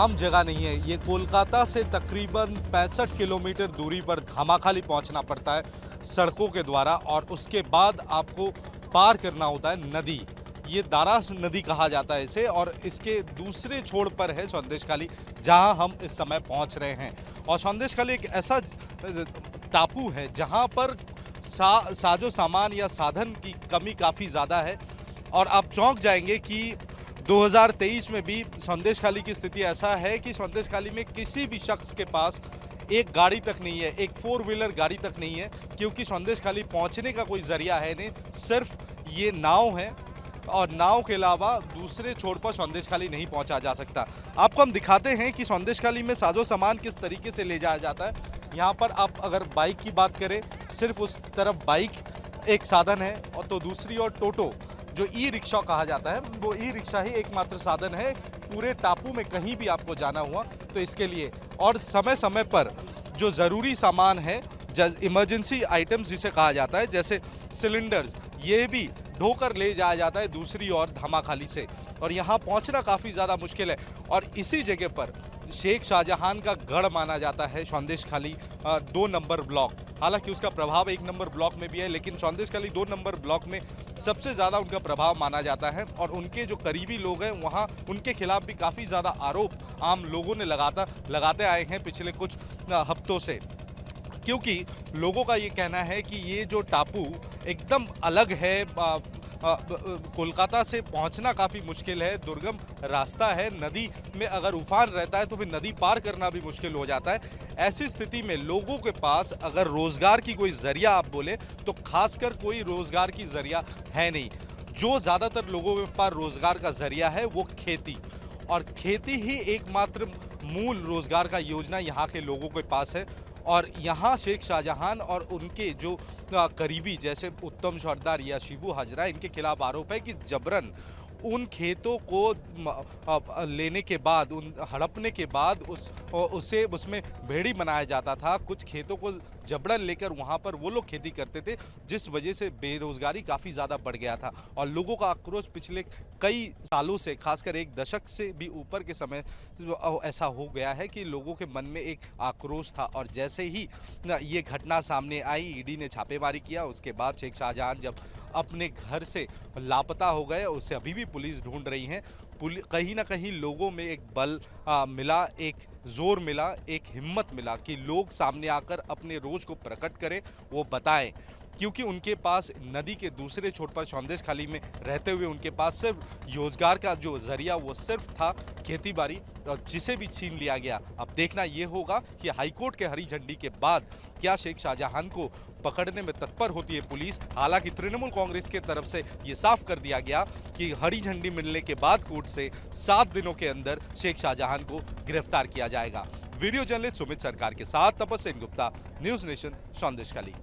आम जगह नहीं है। ये कोलकाता से तकरीबन 65 किलोमीटर दूरी पर धामाखाली पहुंचना पड़ता है सड़कों के द्वारा, और उसके बाद आपको पार करना होता है नदी। ये दारास नदी कहा जाता है इसे, और इसके दूसरे छोर पर है संदेशखाली, जहां हम इस समय पहुंच रहे हैं। और संदेशखाली एक ऐसा टापू है जहां पर साजो सामान या साधन की कमी काफ़ी ज़्यादा है। और आप चौंक जाएंगे कि 2023 में भी संदेशखाली की स्थिति ऐसा है कि संदेशखाली में किसी भी शख्स के पास एक गाड़ी तक नहीं है, एक 4 व्हीलर गाड़ी तक नहीं है, क्योंकि संदेशखाली पहुंचने का कोई जरिया है नहीं। सिर्फ ये नाव है, और नाव के अलावा दूसरे छोर पर संदेशखाली नहीं पहुंचा जा सकता। आपको हम दिखाते हैं कि संदेशखाली में साजो सामान किस तरीके से ले जाया जाता है। यहाँ पर आप अगर बाइक की बात करें, सिर्फ उस तरफ बाइक एक साधन है, और तो दूसरी ओर टोटो, जो ई रिक्शा कहा जाता है, वो ई रिक्शा ही एकमात्र साधन है पूरे टापू में कहीं भी आपको जाना हुआ तो इसके लिए। और समय समय पर जो ज़रूरी सामान है, इमरजेंसी आइटम्स जिसे कहा जाता है, जैसे सिलेंडर्स, ये भी ढोकर ले जाया जाता है दूसरी ओर धामाखाली से, और यहाँ पहुँचना काफ़ी ज़्यादा मुश्किल है। और इसी जगह पर शेख शाहजहां का गढ़ माना जाता है संदेशखाली 2 नंबर ब्लॉक। हालांकि उसका प्रभाव 1 नंबर ब्लॉक में भी है, लेकिन संदेशखाली 2 नंबर ब्लॉक में सबसे ज़्यादा उनका प्रभाव माना जाता है। और उनके जो करीबी लोग हैं वहाँ, उनके खिलाफ भी काफ़ी ज़्यादा आरोप आम लोगों ने लगाते आए हैं पिछले कुछ हफ्तों से, क्योंकि लोगों का ये कहना है कि ये जो टापू एकदम अलग है, कोलकाता से पहुंचना काफ़ी मुश्किल है, दुर्गम रास्ता है, नदी में अगर उफान रहता है तो फिर नदी पार करना भी मुश्किल हो जाता है। ऐसी स्थिति में लोगों के पास अगर रोज़गार की कोई ज़रिया आप बोले तो खासकर कोई रोज़गार की ज़रिया है नहीं। जो ज़्यादातर लोगों के पास रोज़गार का ज़रिया है वो खेती, और खेती ही एकमात्र मूल रोज़गार का योजना यहाँ के लोगों के पास है। और यहाँ शेख शाहजहां और उनके जो करीबी, जैसे उत्तम सरदार या शिबू हाजरा, इनके खिलाफ आरोप है कि जबरन उन खेतों को लेने के बाद, उन हड़पने के बाद उसे उसमें भेड़ी बनाया जाता था। कुछ खेतों को जबरन लेकर वहाँ पर वो लोग खेती करते थे, जिस वजह से बेरोजगारी काफ़ी ज़्यादा बढ़ गया था। और लोगों का आक्रोश पिछले कई सालों से, खासकर 1 दशक से भी ऊपर के समय ऐसा हो गया है कि लोगों के मन में एक आक्रोश था। और जैसे ही ये घटना सामने आई, ईडी ने छापेमारी किया, उसके बाद शेख शाहजहां जब अपने घर से लापता हो गए, उसे अभी भी पुलिस ढूंढ रही है। कहीं ना कहीं लोगों में एक बल मिला, एक जोर मिला, एक हिम्मत मिला कि लोग सामने आकर अपने रोज को प्रकट करें, वो बताएं, क्योंकि उनके पास नदी के दूसरे छोर पर संदेशखाली में रहते हुए उनके पास सिर्फ रोजगार का जो जरिया वो सिर्फ था खेती बाड़ी, और जिसे भी छीन लिया गया। अब देखना ये होगा कि हाईकोर्ट के हरी झंडी के बाद क्या शेख शाहजहां को पकड़ने में तत्पर होती है पुलिस। हालांकि तृणमूल कांग्रेस की तरफ से ये साफ कर दिया गया कि हरी झंडी मिलने के बाद कोर्ट से 7 दिनों के अंदर शेख शाहजहां को गिरफ्तार किया जाएगा। वीडियो जर्नलिस्ट सुमित सरकार के साथ तपस्या गुप्ता, न्यूज नेशन, संदेशखाली।